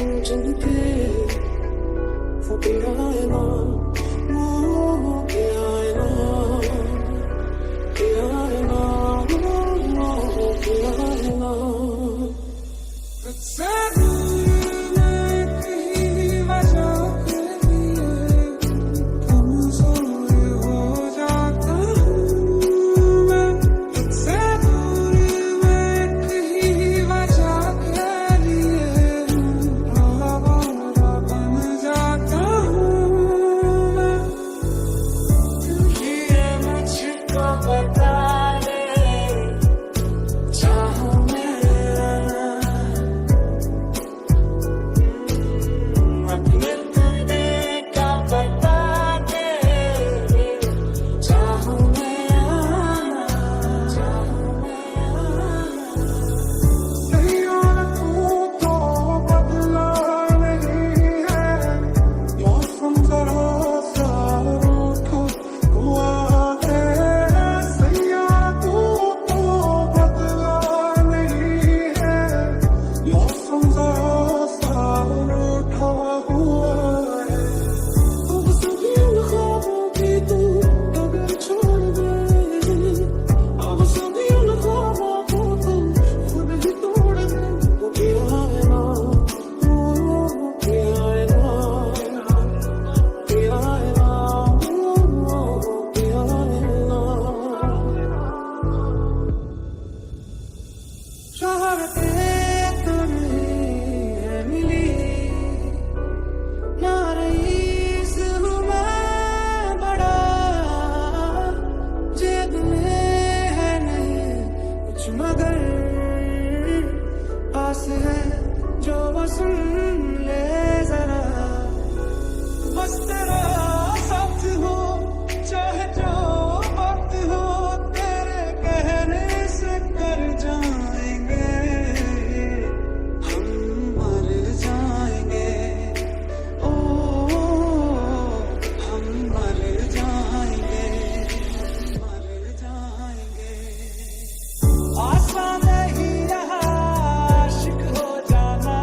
जिनके फूटे आए ना के आए ना के आए ना के आए ना तुझसे दूर मैं कहीं वजह के लिए कमजोर हो जाता हूँ मैं तुझसे दूर मैं कहीं वजह के लिए आवारा बन जाता हूँ मैं तू ही है मुझको बता दे चाहूँ मैं अपने तुझे का बता दे चाहूँ मैं चाहूँ मैं तू तो बदला नहीं है मौसम जरा सा रूठा हुआ है तू तो बदला नहीं है मौसम जरा सा रूठा हुआ है अब सभी ख्वाबों की तू अगर छोड़ दे अब सभी ख्वाबों को तू खुद ही तोड़ दे वो भी आए ना वो भी आए ना भी आए ना वो भी आए ना शोहरतें तो नहीं है मिली ना रईस हूँ मैं बड़ा जेब में है नहीं कुछ मगर पास है जो वो सुन ले जरा बस तेरा साथ हो चाहे जो बात हो तेरे कहने से कर जाएंगे हम मर जाएंगे ओ हम मर जाएंगे मर जाएंगे आसान नहीं रहा आशिक हो जाना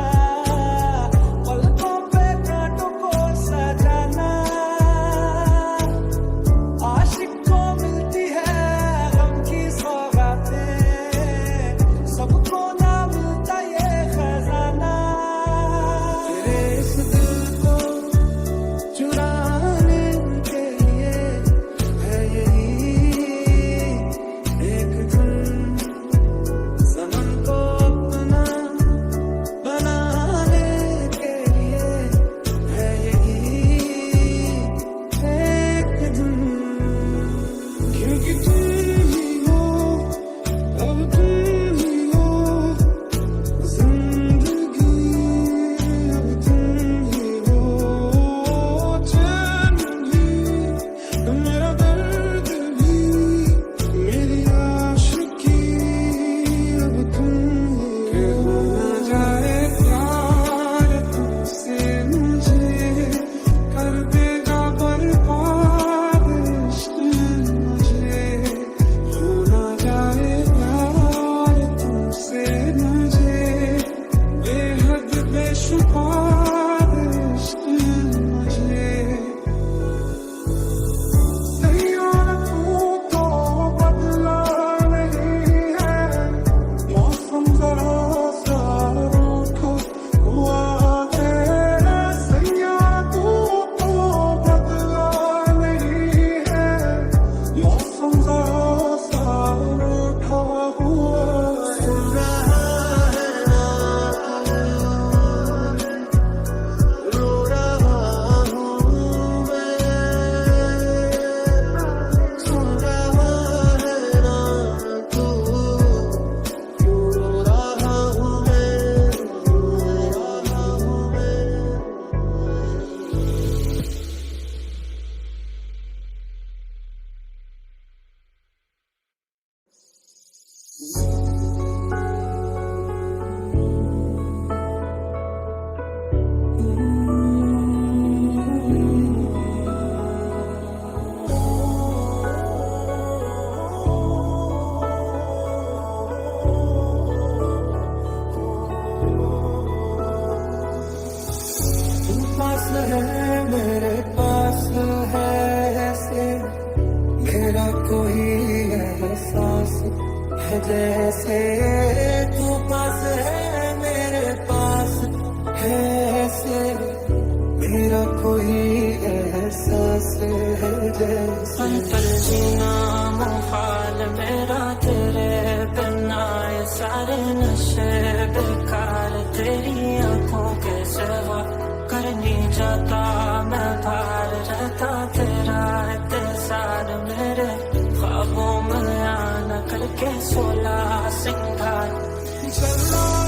पलकों पे कांटों को सजाना आशिक को मिलती है गम की सौगातें सबको ना मिलता ये खजाना तेरे इस दिल को चुराने के लिए है यही एक धुन सनम को अपना बनाने के लिए है यही एक धुन क्योंकि तुम ही हो अब तुम ही हो जिंदगी अब तुम ही हो चैन भी मेरा दर्द भी मेरी आशिकी अब तुम ही हो ना जाए प्यार तुमसे मुझे कर देगा बर्बाद इश्क मुझे हो ना जाए प्यार तुमसे मुझे बेहद बेशुमार इश्क मुझे तू तो बदला नहीं है मौसम जरा सा रूठा हुआ है तू तो बदला नहीं है मौसम जरा सा रूठा हुआ है सुन रहा है ना है मेरे पास है ऐसे मेरा कोई एहसास है जैसे तू पास है मेरे पास है ऐसे मेरा कोई एहसास है जैसे पल पल जीना मुहाल मेरा तेरे बिना ये सारे नशे बेकार तेरी आंखों के सिवा कर नहीं जाता मैं बाहर रहता तेरा इंतजार मेरे ख्वाबों में आना करके 16 सिंगार चलो